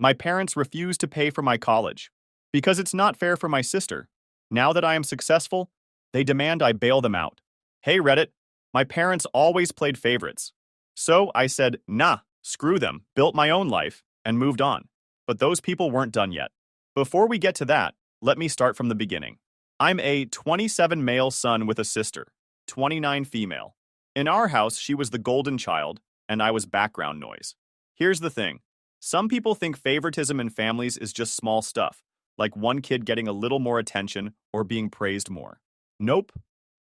My parents refuse to pay for my college because it's not fair for my sister. Now that I am successful, they demand I bail them out. Hey, Reddit, my parents always played favorites. So I said, nah, screw them, built my own life, and moved on. But those people weren't done yet. Before we get to that, let me start from the beginning. I'm a 27 male son with a sister, 29 female. In our house, she was the golden child, and I was background noise. Here's the thing. Some people think favoritism in families is just small stuff, like one kid getting a little more attention or being praised more. Nope.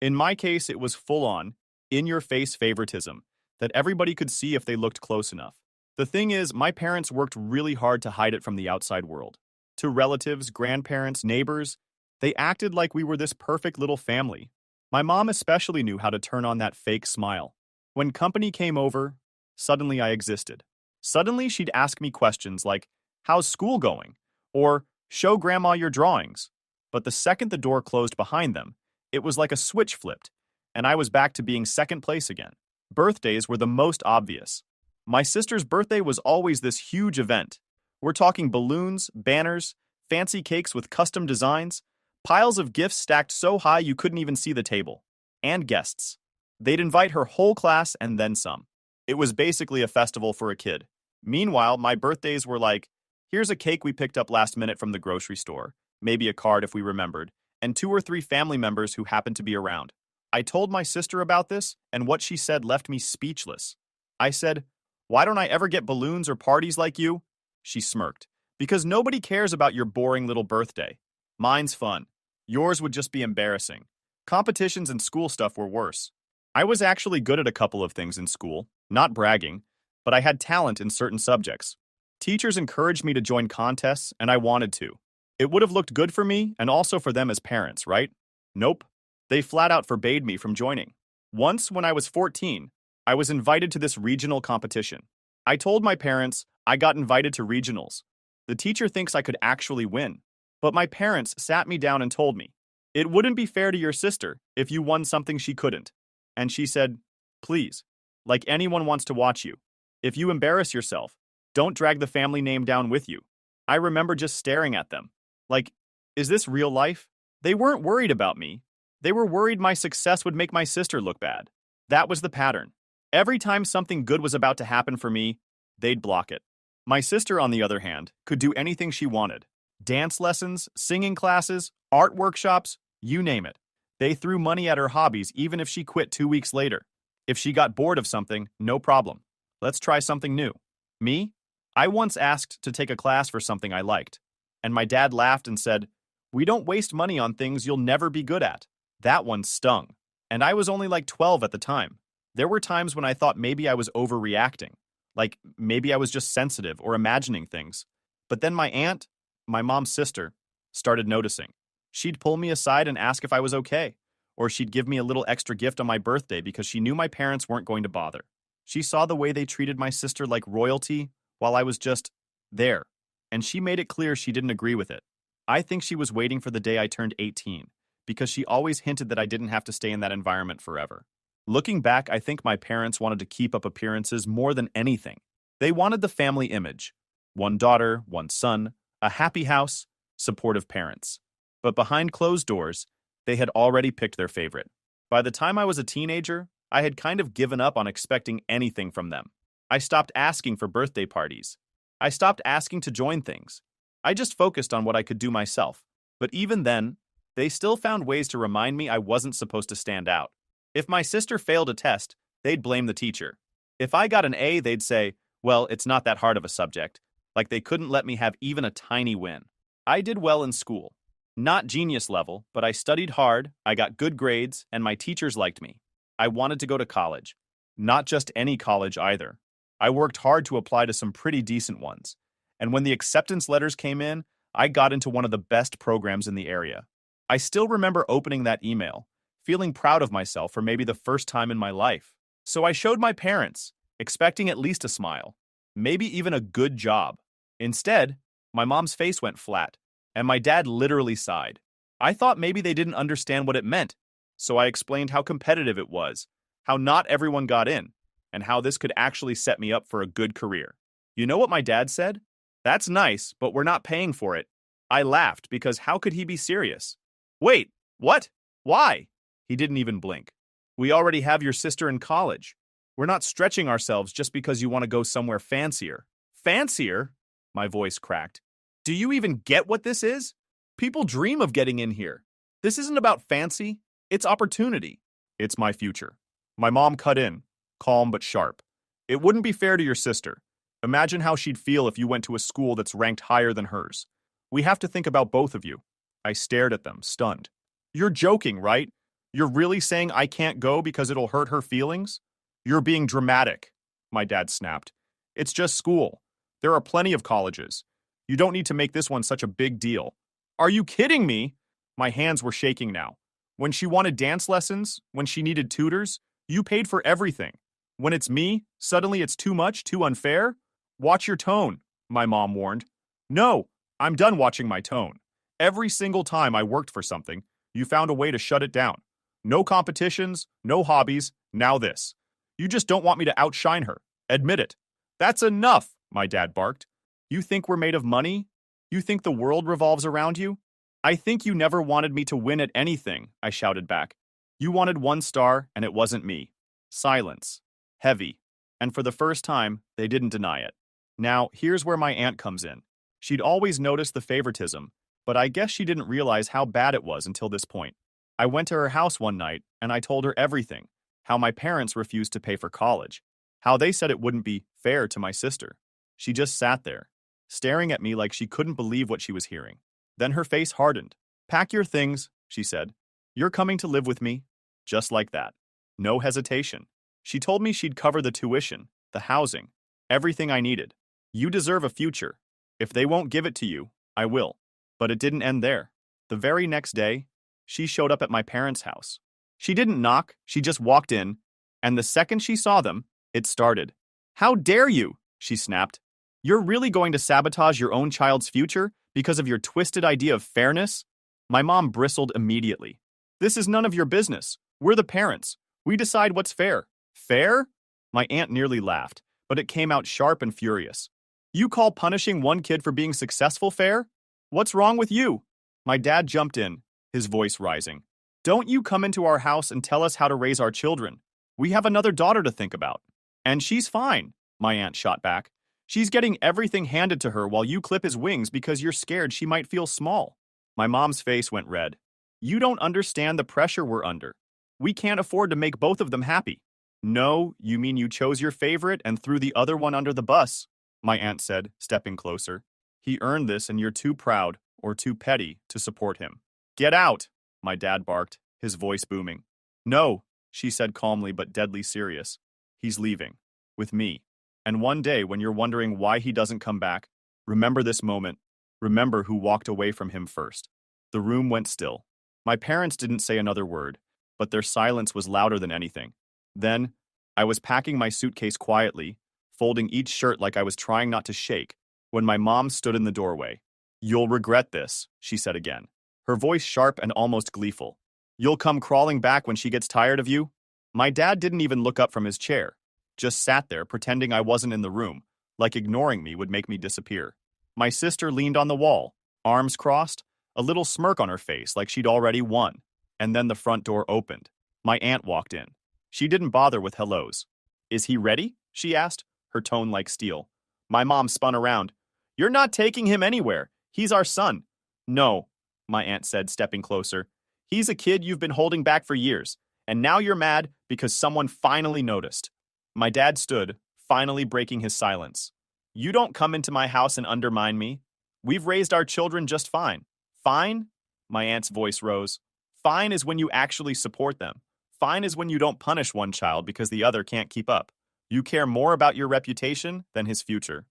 In my case, it was full-on, in-your-face favoritism that everybody could see if they looked close enough. The thing is, my parents worked really hard to hide it from the outside world. To relatives, grandparents, neighbors, they acted like we were this perfect little family. My mom especially knew how to turn on that fake smile. When company came over, suddenly I existed. Suddenly she'd ask me questions like, how's school going? Or, show grandma your drawings. But the second the door closed behind them, it was like a switch flipped, and I was back to being second place again. Birthdays were the most obvious. My sister's birthday was always this huge event. We're talking balloons, banners, fancy cakes with custom designs, piles of gifts stacked so high you couldn't even see the table. And guests. They'd invite her whole class and then some. It was basically a festival for a kid. Meanwhile, my birthdays were like, here's a cake we picked up last minute from the grocery store, maybe a card if we remembered, and 2 or 3 family members who happened to be around. I told my sister about this, and what she said left me speechless. I said, why don't I ever get balloons or parties like you? She smirked. Because nobody cares about your boring little birthday. Mine's fun. Yours would just be embarrassing. Competitions and school stuff were worse. I was actually good at a couple of things in school, not bragging, but I had talent in certain subjects. Teachers encouraged me to join contests, and I wanted to. It would have looked good for me and also for them as parents, right? Nope. They flat out forbade me from joining. Once, when I was 14, I was invited to this regional competition. I told my parents I got invited to regionals. The teacher thinks I could actually win. But my parents sat me down and told me, it wouldn't be fair to your sister if you won something she couldn't. And she said, please, like anyone wants to watch you. If you embarrass yourself, don't drag the family name down with you. I remember just staring at them. Like, is this real life? They weren't worried about me. They were worried my success would make my sister look bad. That was the pattern. Every time something good was about to happen for me, they'd block it. My sister, on the other hand, could do anything she wanted. Dance lessons, singing classes, art workshops, you name it. They threw money at her hobbies even if she quit 2 weeks later. If she got bored of something, no problem. Let's try something new. Me? I once asked to take a class for something I liked, and my dad laughed and said, we don't waste money on things you'll never be good at. That one stung. And I was only like 12 at the time. There were times when I thought maybe I was overreacting, like maybe I was just sensitive or imagining things. But then my aunt, my mom's sister, started noticing. She'd pull me aside and ask if I was okay, or she'd give me a little extra gift on my birthday because she knew my parents weren't going to bother. She saw the way they treated my sister like royalty while I was just there, and she made it clear she didn't agree with it. I think she was waiting for the day I turned 18, because she always hinted that I didn't have to stay in that environment forever. Looking back, I think my parents wanted to keep up appearances more than anything. They wanted the family image. One daughter, one son, a happy house, supportive parents. But behind closed doors, they had already picked their favorite. By the time I was a teenager, I had kind of given up on expecting anything from them. I stopped asking for birthday parties. I stopped asking to join things. I just focused on what I could do myself. But even then, they still found ways to remind me I wasn't supposed to stand out. If my sister failed a test, they'd blame the teacher. If I got an A, they'd say, well, it's not that hard of a subject. Like they couldn't let me have even a tiny win. I did well in school. Not genius level, but I studied hard, I got good grades, and my teachers liked me. I wanted to go to college. Not just any college either. I worked hard to apply to some pretty decent ones. And when the acceptance letters came in, I got into one of the best programs in the area. I still remember opening that email, feeling proud of myself for maybe the first time in my life. So I showed my parents, expecting at least a smile, maybe even a good job. Instead, my mom's face went flat, and my dad literally sighed. I thought maybe they didn't understand what it meant, so I explained how competitive it was, how not everyone got in, and how this could actually set me up for a good career. You know what my dad said? That's nice, but we're not paying for it. I laughed because how could he be serious? Wait, what? Why? He didn't even blink. We already have your sister in college. We're not stretching ourselves just because you want to go somewhere fancier. Fancier? My voice cracked. Do you even get what this is? People dream of getting in here. This isn't about fancy, it's opportunity. It's my future. My mom cut in, calm but sharp. It wouldn't be fair to your sister. Imagine how she'd feel if you went to a school that's ranked higher than hers. We have to think about both of you. I stared at them, stunned. You're joking, right? You're really saying I can't go because it'll hurt her feelings? You're being dramatic, my dad snapped. It's just school. There are plenty of colleges. You don't need to make this one such a big deal. Are you kidding me? My hands were shaking now. When she wanted dance lessons, when she needed tutors, you paid for everything. When it's me, suddenly it's too much, too unfair? Watch your tone, my mom warned. No, I'm done watching my tone. Every single time I worked for something, you found a way to shut it down. No competitions, no hobbies, now this. You just don't want me to outshine her. Admit it. That's enough, my dad barked. You think we're made of money? You think the world revolves around you? I think you never wanted me to win at anything, I shouted back. You wanted one star, and it wasn't me. Silence. Heavy. And for the first time, they didn't deny it. Now, here's where my aunt comes in. She'd always noticed the favoritism, but I guess she didn't realize how bad it was until this point. I went to her house one night, and I told her everything. How my parents refused to pay for college. How they said it wouldn't be fair to my sister. She just sat there, staring at me like she couldn't believe what she was hearing. Then her face hardened. Pack your things, she said. You're coming to live with me. Just like that. No hesitation. She told me she'd cover the tuition, the housing, everything I needed. You deserve a future. If they won't give it to you, I will. But it didn't end there. The very next day, she showed up at my parents' house. She didn't knock, she just walked in, and the second she saw them, it started. How dare you, she snapped. You're really going to sabotage your own child's future because of your twisted idea of fairness? My mom bristled immediately. This is none of your business. We're the parents. We decide what's fair. Fair? My aunt nearly laughed, but it came out sharp and furious. You call punishing one kid for being successful fair? What's wrong with you? My dad jumped in, his voice rising. Don't you come into our house and tell us how to raise our children. We have another daughter to think about. And she's fine, my aunt shot back. She's getting everything handed to her while you clip his wings because you're scared she might feel small. My mom's face went red. You don't understand the pressure we're under. We can't afford to make both of them happy. No, you mean you chose your favorite and threw the other one under the bus, my aunt said, stepping closer. He earned this and you're too proud, or too petty, to support him. Get out, my dad barked, his voice booming. No, she said calmly but deadly serious. He's leaving. With me. And one day when you're wondering why he doesn't come back, remember this moment. Remember who walked away from him first. The room went still. My parents didn't say another word, but their silence was louder than anything. Then, I was packing my suitcase quietly, folding each shirt like I was trying not to shake, when my mom stood in the doorway. You'll regret this, she said again, her voice sharp and almost gleeful. You'll come crawling back when she gets tired of you? My dad didn't even look up from his chair, just sat there pretending I wasn't in the room, like ignoring me would make me disappear. My sister leaned on the wall, arms crossed, a little smirk on her face like she'd already won. And then the front door opened. My aunt walked in. She didn't bother with hellos. Is he ready? She asked, her tone like steel. My mom spun around. You're not taking him anywhere. He's our son. No, my aunt said, stepping closer. He's a kid you've been holding back for years, and now you're mad because someone finally noticed. My dad stood, finally breaking his silence. You don't come into my house and undermine me. We've raised our children just fine. Fine? My aunt's voice rose. Fine is when you actually support them. Fine is when you don't punish one child because the other can't keep up. You care more about your reputation than his future.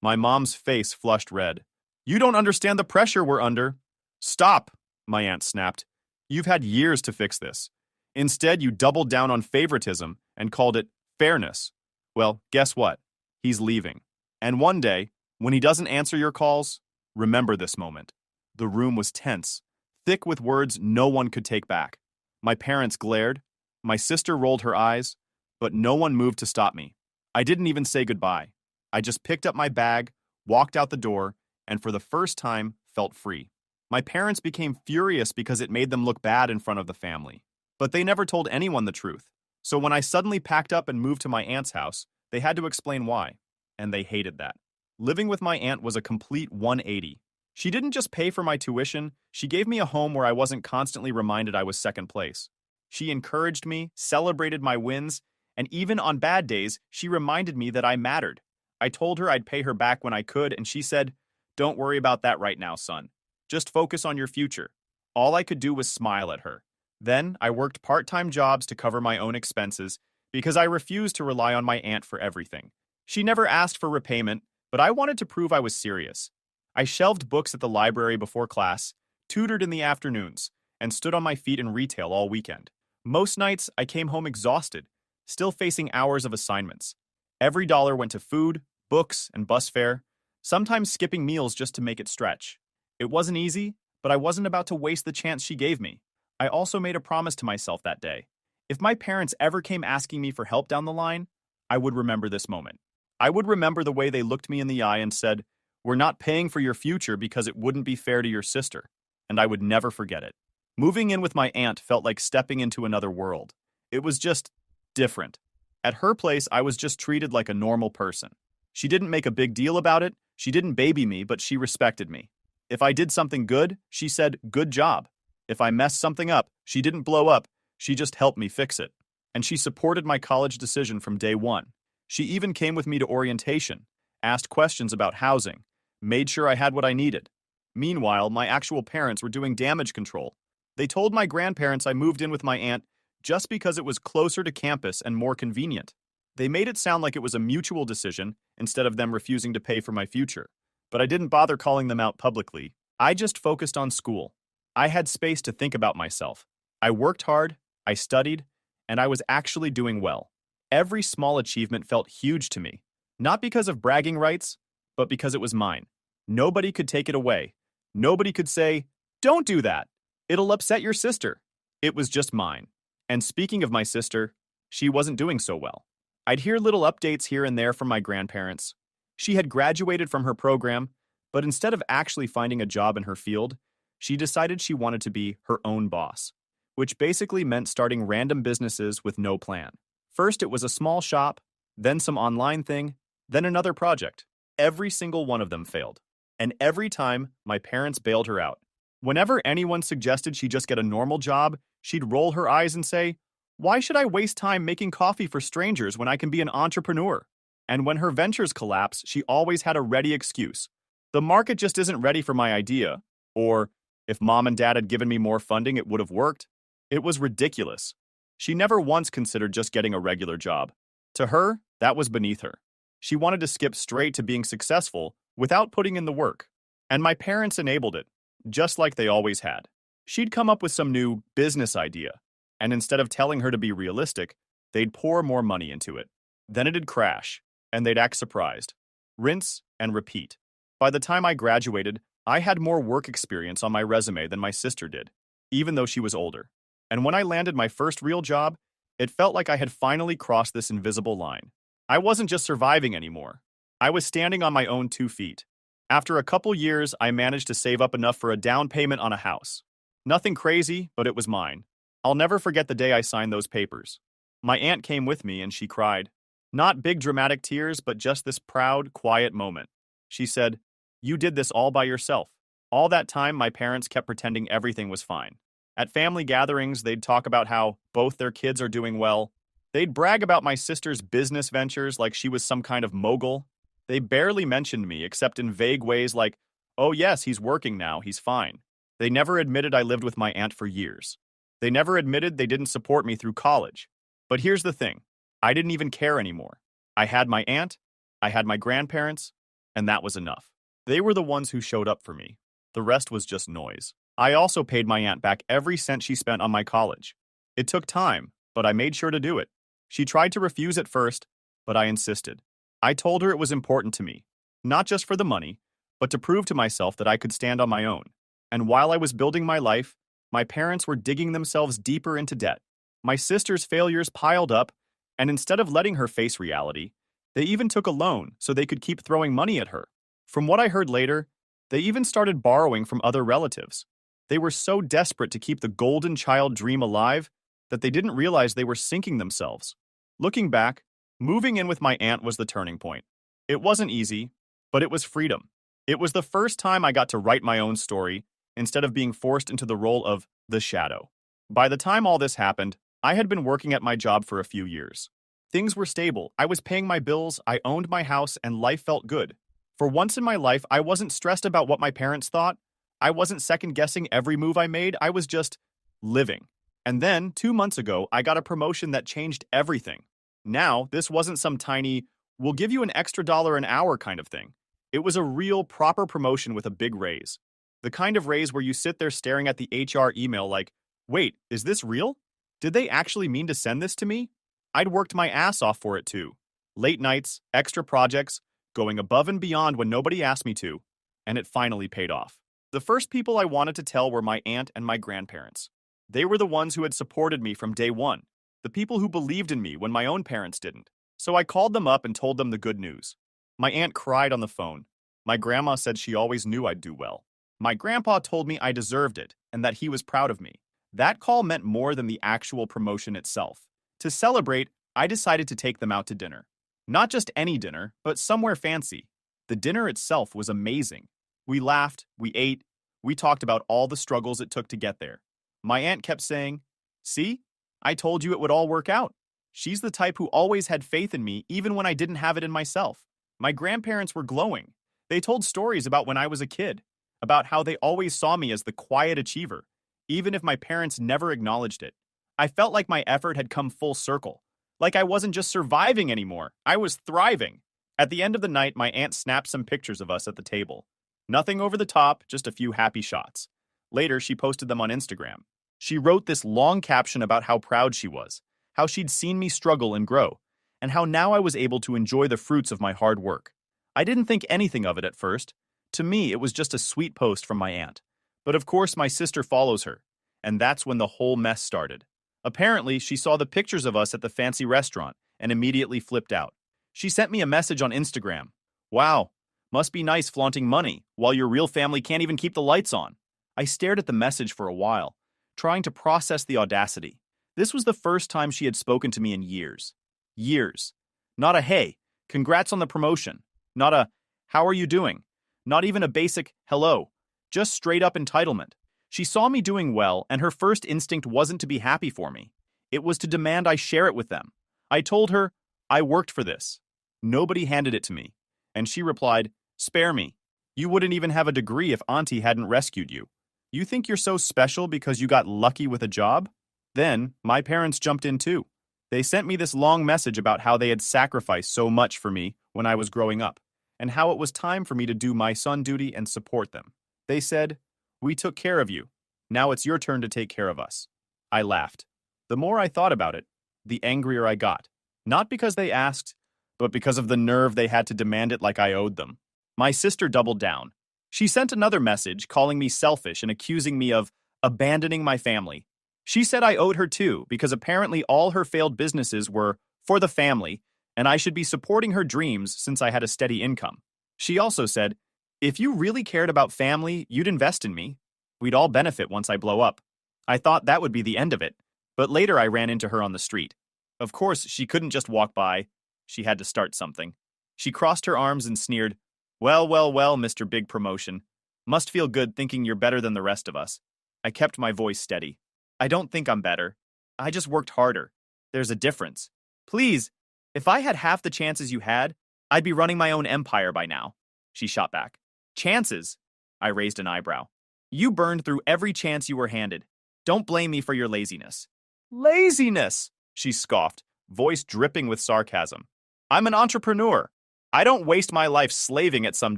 My mom's face flushed red. You don't understand the pressure we're under. Stop, my aunt snapped. You've had years to fix this. Instead, you doubled down on favoritism and called it fairness. Well, guess what? He's leaving. And one day, when he doesn't answer your calls, remember this moment. The room was tense, thick with words no one could take back. My parents glared. My sister rolled her eyes, but no one moved to stop me. I didn't even say goodbye. I just picked up my bag, walked out the door, and for the first time felt free. My parents became furious because it made them look bad in front of the family. But they never told anyone the truth. So when I suddenly packed up and moved to my aunt's house, they had to explain why. And they hated that. Living with my aunt was a complete 180. She didn't just pay for my tuition, she gave me a home where I wasn't constantly reminded I was second place. She encouraged me, celebrated my wins, and even on bad days, she reminded me that I mattered. I told her I'd pay her back when I could, and she said, "Don't worry about that right now, son. Just focus on your future." All I could do was smile at her. Then I worked part-time jobs to cover my own expenses because I refused to rely on my aunt for everything. She never asked for repayment, but I wanted to prove I was serious. I shelved books at the library before class, tutored in the afternoons, and stood on my feet in retail all weekend. Most nights, I came home exhausted, still facing hours of assignments. Every dollar went to food, books, and bus fare, sometimes skipping meals just to make it stretch. It wasn't easy, but I wasn't about to waste the chance she gave me. I also made a promise to myself that day. If my parents ever came asking me for help down the line, I would remember this moment. I would remember the way they looked me in the eye and said, "We're not paying for your future because it wouldn't be fair to your sister," and I would never forget it. Moving in with my aunt felt like stepping into another world. It was just different. At her place, I was just treated like a normal person. She didn't make a big deal about it, she didn't baby me, but she respected me. If I did something good, she said, "Good job." If I messed something up, she didn't blow up, she just helped me fix it. And she supported my college decision from day one. She even came with me to orientation, asked questions about housing, made sure I had what I needed. Meanwhile, my actual parents were doing damage control. They told my grandparents I moved in with my aunt just because it was closer to campus and more convenient. They made it sound like it was a mutual decision instead of them refusing to pay for my future. But I didn't bother calling them out publicly. I just focused on school. I had space to think about myself. I worked hard, I studied, and I was actually doing well. Every small achievement felt huge to me, not because of bragging rights, but because it was mine. Nobody could take it away. Nobody could say, "Don't do that. It'll upset your sister." It was just mine. And speaking of my sister, she wasn't doing so well. I'd hear little updates here and there from my grandparents. She had graduated from her program, but instead of actually finding a job in her field, she decided she wanted to be her own boss, which basically meant starting random businesses with no plan. First, it was a small shop, then some online thing, then another project. Every single one of them failed. And every time, my parents bailed her out. Whenever anyone suggested she just get a normal job, she'd roll her eyes and say, "Why should I waste time making coffee for strangers when I can be an entrepreneur?" And when her ventures collapsed, she always had a ready excuse. "The market just isn't ready for my idea," or "If mom and dad had given me more funding, it would have worked." It was ridiculous. She never once considered just getting a regular job. To her, that was beneath her. She wanted to skip straight to being successful without putting in the work. And my parents enabled it, just like they always had. She'd come up with some new business idea, and instead of telling her to be realistic, they'd pour more money into it. Then it'd crash, and they'd act surprised. Rinse and repeat. By the time I graduated, I had more work experience on my resume than my sister did, even though she was older. And when I landed my first real job, it felt like I had finally crossed this invisible line. I wasn't just surviving anymore. I was standing on my own 2 feet. After a couple years, I managed to save up enough for a down payment on a house. Nothing crazy, but it was mine. I'll never forget the day I signed those papers. My aunt came with me and she cried. Not big dramatic tears, but just this proud, quiet moment. She said, "You did this all by yourself." All that time, my parents kept pretending everything was fine. At family gatherings, they'd talk about how both their kids are doing well. They'd brag about my sister's business ventures like she was some kind of mogul. They barely mentioned me except in vague ways like, "Oh yes, he's working now, he's fine." They never admitted I lived with my aunt for years. They never admitted they didn't support me through college. But here's the thing, I didn't even care anymore. I had my aunt, I had my grandparents, and that was enough. They were the ones who showed up for me. The rest was just noise. I also paid my aunt back every cent she spent on my college. It took time, but I made sure to do it. She tried to refuse at first, but I insisted. I told her it was important to me, not just for the money, but to prove to myself that I could stand on my own. And while I was building my life, my parents were digging themselves deeper into debt. My sister's failures piled up, and instead of letting her face reality, they even took a loan so they could keep throwing money at her. From what I heard later, they even started borrowing from other relatives. They were so desperate to keep the golden child dream alive that they didn't realize they were sinking themselves. Looking back, moving in with my aunt was the turning point. It wasn't easy, but it was freedom. It was the first time I got to write my own story instead of being forced into the role of the shadow. By the time all this happened, I had been working at my job for a few years. Things were stable, I was paying my bills, I owned my house, and life felt good. For once in my life, I wasn't stressed about what my parents thought. I wasn't second-guessing every move I made, I was just living. And then, 2 months ago, I got a promotion that changed everything. Now, this wasn't some tiny, we'll give you an extra dollar an hour kind of thing. It was a real, proper promotion with a big raise. The kind of raise where you sit there staring at the HR email like, wait, is this real? Did they actually mean to send this to me? I'd worked my ass off for it too. Late nights, extra projects, going above and beyond when nobody asked me to, and it finally paid off. The first people I wanted to tell were my aunt and my grandparents. They were the ones who had supported me from day one, the people who believed in me when my own parents didn't. So I called them up and told them the good news. My aunt cried on the phone. My grandma said she always knew I'd do well. My grandpa told me I deserved it and that he was proud of me. That call meant more than the actual promotion itself. To celebrate, I decided to take them out to dinner. Not just any dinner, but somewhere fancy. The dinner itself was amazing. We laughed, we ate, we talked about all the struggles it took to get there. My aunt kept saying, "See, I told you it would all work out." She's the type who always had faith in me even when I didn't have it in myself. My grandparents were glowing. They told stories about when I was a kid, about how they always saw me as the quiet achiever, even if my parents never acknowledged it. I felt like my effort had come full circle, like I wasn't just surviving anymore, I was thriving. At the end of the night, my aunt snapped some pictures of us at the table. Nothing over the top, just a few happy shots. Later, she posted them on Instagram. She wrote this long caption about how proud she was, how she'd seen me struggle and grow, and how now I was able to enjoy the fruits of my hard work. I didn't think anything of it at first. To me, it was just a sweet post from my aunt. But of course, my sister follows her, and that's when the whole mess started. Apparently, she saw the pictures of us at the fancy restaurant and immediately flipped out. She sent me a message on Instagram. "Wow, must be nice flaunting money while your real family can't even keep the lights on." I stared at the message for a while, trying to process the audacity. This was the first time she had spoken to me in years. Years. Not a "hey, congrats on the promotion." Not a "how are you doing?" Not even a basic "hello." Just straight up entitlement. She saw me doing well, and her first instinct wasn't to be happy for me. It was to demand I share it with them. I told her, I worked for this. Nobody handed it to me. And she replied, "Spare me. You wouldn't even have a degree if Auntie hadn't rescued you. You think you're so special because you got lucky with a job?" Then, my parents jumped in too. They sent me this long message about how they had sacrificed so much for me when I was growing up, and how it was time for me to do my son duty and support them. They said, "We took care of you. Now it's your turn to take care of us." I laughed. The more I thought about it, the angrier I got. Not because they asked, but because of the nerve they had to demand it like I owed them. My sister doubled down. She sent another message calling me selfish and accusing me of abandoning my family. She said I owed her too because apparently all her failed businesses were for the family, and I should be supporting her dreams since I had a steady income. She also said, "If you really cared about family, you'd invest in me. We'd all benefit once I blow up." I thought that would be the end of it, but later I ran into her on the street. Of course, she couldn't just walk by. She had to start something. She crossed her arms and sneered, "Well, well, well, Mr. Big Promotion. Must feel good thinking you're better than the rest of us." I kept my voice steady. "I don't think I'm better. I just worked harder. There's a difference. Please, if I had half the chances you had, I'd be running my own empire by now." She shot back. "Chances?" I raised an eyebrow. "You burned through every chance you were handed. Don't blame me for your laziness." "Laziness!" she scoffed, voice dripping with sarcasm. "I'm an entrepreneur. I don't waste my life slaving at some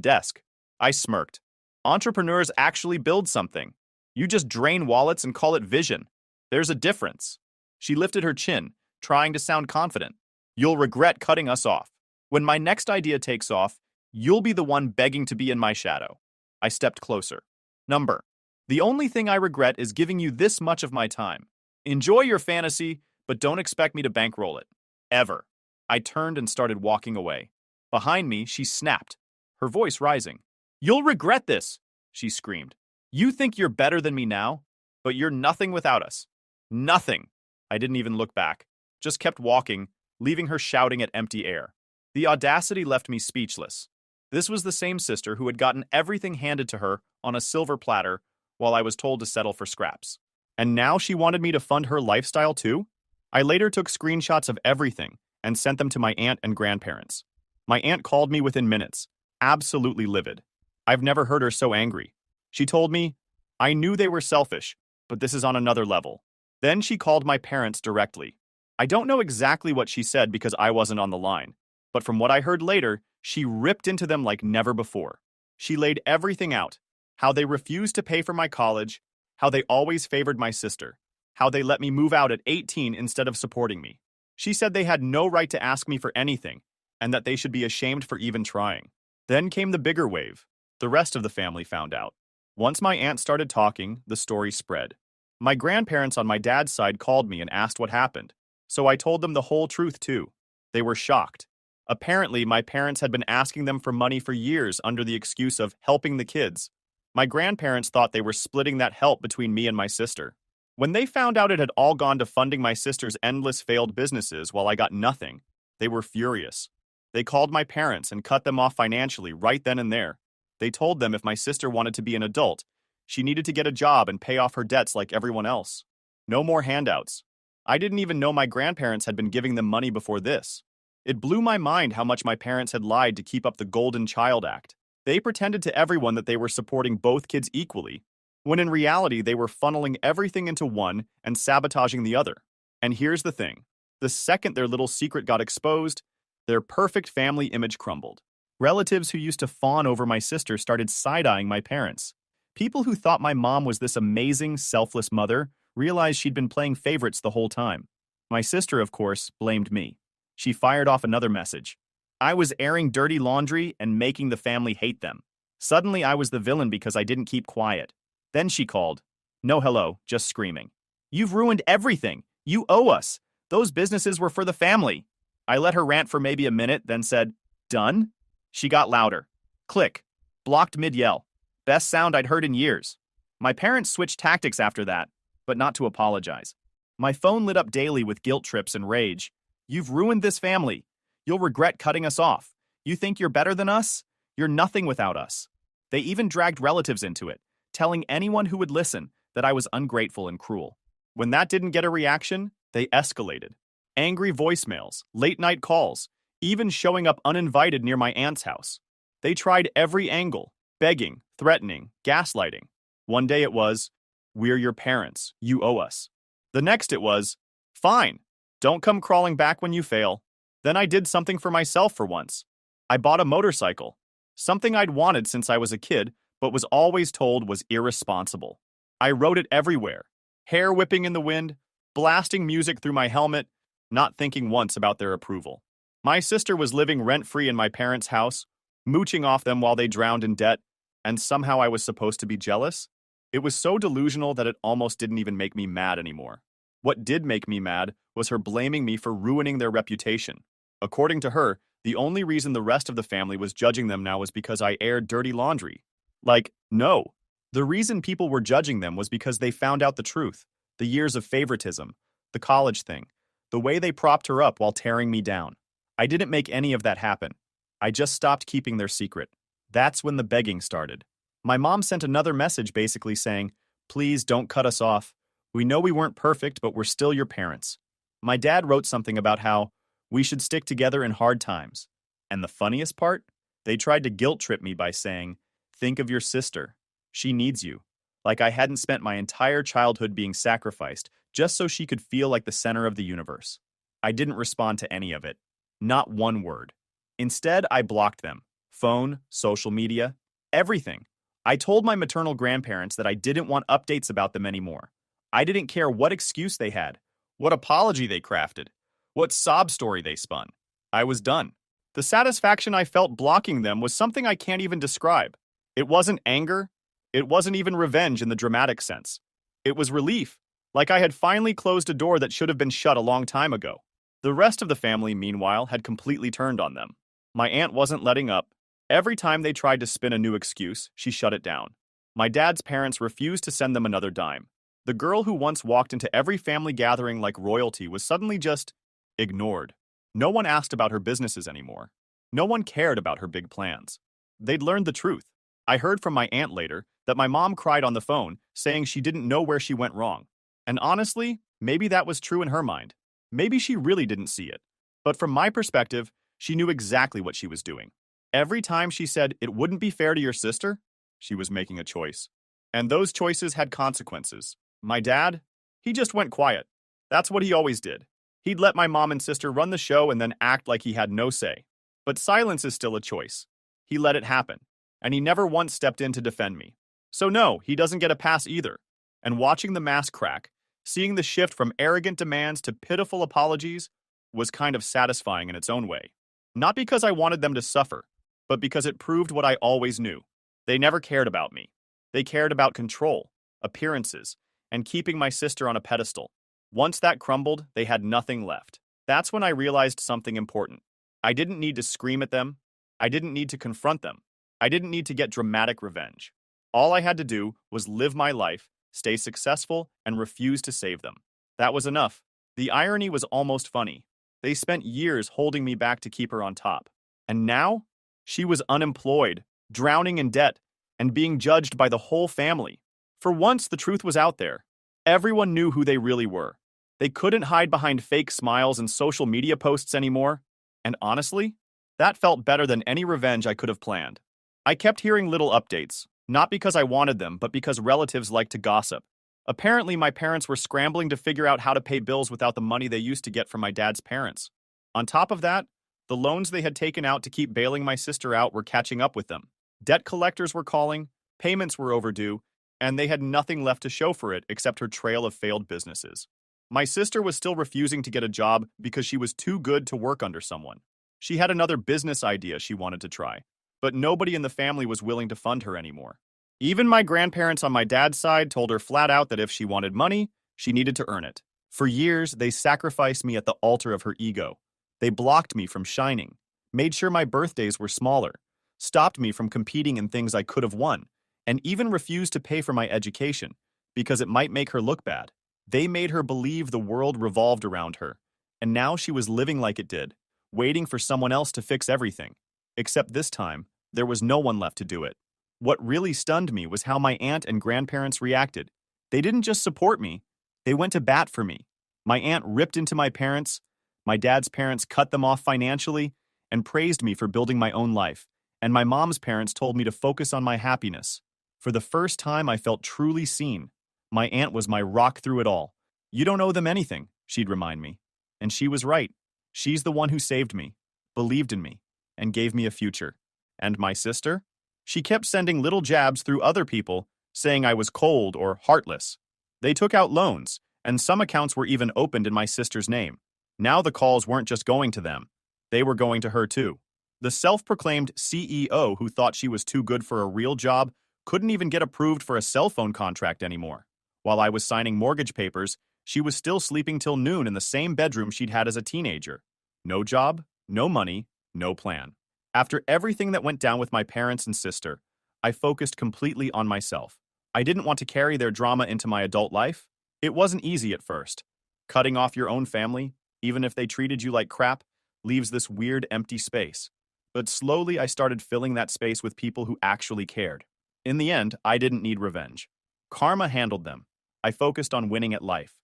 desk." I smirked. "Entrepreneurs actually build something. You just drain wallets and call it vision. There's a difference." She lifted her chin, trying to sound confident. "You'll regret cutting us off. When my next idea takes off, you'll be the one begging to be in my shadow." I stepped closer. "Number, the only thing I regret is giving you this much of my time. Enjoy your fantasy, but don't expect me to bankroll it. Ever." I turned and started walking away. Behind me, she snapped. her voice rising. "You'll regret this," she screamed. "You think you're better than me now, but you're nothing without us. Nothing." I didn't even look back, just kept walking, leaving her shouting at empty air. The audacity left me speechless. This was the same sister who had gotten everything handed to her on a silver platter while I was told to settle for scraps. And now she wanted me to fund her lifestyle too? I later took screenshots of everything and sent them to my aunt and grandparents. My aunt called me within minutes, absolutely livid. I've never heard her so angry. She told me, "I knew they were selfish, but this is on another level." Then she called my parents directly. I don't know exactly what she said because I wasn't on the line, but from what I heard later, she ripped into them like never before. She laid everything out: how they refused to pay for my college, how they always favored my sister, how they let me move out at 18 instead of supporting me. She said they had no right to ask me for anything, and that they should be ashamed for even trying. Then came the bigger wave. The rest of the family found out. Once my aunt started talking, the story spread. My grandparents on my dad's side called me and asked what happened, so I told them the whole truth too. They were shocked. Apparently, my parents had been asking them for money for years under the excuse of helping the kids. My grandparents thought they were splitting that help between me and my sister. When they found out it had all gone to funding my sister's endless failed businesses while I got nothing, they were furious. They called my parents and cut them off financially right then and there. They told them if my sister wanted to be an adult, she needed to get a job and pay off her debts like everyone else. No more handouts. I didn't even know my grandparents had been giving them money before this. It blew my mind how much my parents had lied to keep up the Golden Child Act. They pretended to everyone that they were supporting both kids equally, when in reality they were funneling everything into one and sabotaging the other. And here's the thing. The second their little secret got exposed, their perfect family image crumbled. Relatives who used to fawn over my sister started side-eyeing my parents. People who thought my mom was this amazing, selfless mother realized she'd been playing favorites the whole time. My sister, of course, blamed me. She fired off another message. I was airing dirty laundry and making the family hate them. Suddenly, I was the villain because I didn't keep quiet. Then she called. No hello, just screaming. You've ruined everything. You owe us. Those businesses were for the family. I let her rant for maybe a minute, then said, done? She got louder. Click. Blocked mid-yell. Best sound I'd heard in years. My parents switched tactics after that, but not to apologize. My phone lit up daily with guilt trips and rage. You've ruined this family. You'll regret cutting us off. You think you're better than us? You're nothing without us. They even dragged relatives into it, telling anyone who would listen that I was ungrateful and cruel. When that didn't get a reaction, they escalated. Angry voicemails, late-night calls, even showing up uninvited near my aunt's house. They tried every angle, begging, threatening, gaslighting. One day it was, we're your parents, you owe us. The next it was, fine, don't come crawling back when you fail. Then I did something for myself for once. I bought a motorcycle, something I'd wanted since I was a kid, but was always told was irresponsible. I rode it everywhere, hair whipping in the wind, blasting music through my helmet, not thinking once about their approval. My sister was living rent-free in my parents' house, mooching off them while they drowned in debt, and somehow I was supposed to be jealous? It was so delusional that it almost didn't even make me mad anymore. What did make me mad was her blaming me for ruining their reputation. According to her, the only reason the rest of the family was judging them now was because I aired dirty laundry. Like, no. The reason people were judging them was because they found out the truth. The years of favoritism, the college thing, the way they propped her up while tearing me down. I didn't make any of that happen. I just stopped keeping their secret. That's when the begging started. My mom sent another message basically saying, please don't cut us off. We know we weren't perfect, but we're still your parents. My dad wrote something about how we should stick together in hard times. And the funniest part? They tried to guilt trip me by saying, think of your sister. She needs you. Like I hadn't spent my entire childhood being sacrificed just so she could feel like the center of the universe. I didn't respond to any of it. Not one word. Instead, I blocked them. Phone, social media, everything. I told my maternal grandparents that I didn't want updates about them anymore. I didn't care what excuse they had, what apology they crafted, what sob story they spun. I was done. The satisfaction I felt blocking them was something I can't even describe. It wasn't anger. It wasn't even revenge in the dramatic sense. It was relief, like I had finally closed a door that should have been shut a long time ago. The rest of the family, meanwhile, had completely turned on them. My aunt wasn't letting up. Every time they tried to spin a new excuse, she shut it down. My dad's parents refused to send them another dime. The girl who once walked into every family gathering like royalty was suddenly just ignored. No one asked about her businesses anymore. No one cared about her big plans. They'd learned the truth. I heard from my aunt later that my mom cried on the phone, saying she didn't know where she went wrong. And honestly, maybe that was true in her mind. Maybe she really didn't see it. But from my perspective, she knew exactly what she was doing. Every time she said it wouldn't be fair to your sister, she was making a choice. And those choices had consequences. My dad, he just went quiet. That's what he always did. He'd let my mom and sister run the show and then act like he had no say. But silence is still a choice. He let it happen. And he never once stepped in to defend me. So no, he doesn't get a pass either. And watching the mask crack, seeing the shift from arrogant demands to pitiful apologies, was kind of satisfying in its own way. Not because I wanted them to suffer, but because it proved what I always knew. They never cared about me. They cared about control, appearances, and keeping my sister on a pedestal. Once that crumbled, they had nothing left. That's when I realized something important. I didn't need to scream at them. I didn't need to confront them. I didn't need to get dramatic revenge. All I had to do was live my life, stay successful, and refuse to save them. That was enough. The irony was almost funny. They spent years holding me back to keep her on top. And now, she was unemployed, drowning in debt, and being judged by the whole family. For once, the truth was out there. Everyone knew who they really were. They couldn't hide behind fake smiles and social media posts anymore. And honestly, that felt better than any revenge I could have planned. I kept hearing little updates, not because I wanted them, but because relatives liked to gossip. Apparently, my parents were scrambling to figure out how to pay bills without the money they used to get from my dad's parents. On top of that, the loans they had taken out to keep bailing my sister out were catching up with them. Debt collectors were calling, payments were overdue, and they had nothing left to show for it except her trail of failed businesses. My sister was still refusing to get a job because she was too good to work under someone. She had another business idea she wanted to try, but nobody in the family was willing to fund her anymore. Even my grandparents on my dad's side told her flat out that if she wanted money, she needed to earn it. For years, they sacrificed me at the altar of her ego. They blocked me from shining, made sure my birthdays were smaller, stopped me from competing in things I could have won, and even refused to pay for my education because it might make her look bad. They made her believe the world revolved around her, and now she was living like it did, waiting for someone else to fix everything. Except this time, there was no one left to do it. What really stunned me was how my aunt and grandparents reacted. They didn't just support me, they went to bat for me. My aunt ripped into my parents, my dad's parents cut them off financially, and praised me for building my own life. And my mom's parents told me to focus on my happiness. For the first time, I felt truly seen. My aunt was my rock through it all. You don't owe them anything, she'd remind me. And she was right. She's the one who saved me, believed in me, and gave me a future. And my sister? She kept sending little jabs through other people, saying I was cold or heartless. They took out loans, and some accounts were even opened in my sister's name. Now the calls weren't just going to them. They were going to her too. The self-proclaimed CEO who thought she was too good for a real job couldn't even get approved for a cell phone contract anymore. While I was signing mortgage papers, she was still sleeping till noon in the same bedroom she'd had as a teenager. No job, no money, no plan. After everything that went down with my parents and sister, I focused completely on myself. I didn't want to carry their drama into my adult life. It wasn't easy at first. Cutting off your own family, even if they treated you like crap, leaves this weird empty space. But slowly I started filling that space with people who actually cared. In the end, I didn't need revenge. Karma handled them. I focused on winning at life.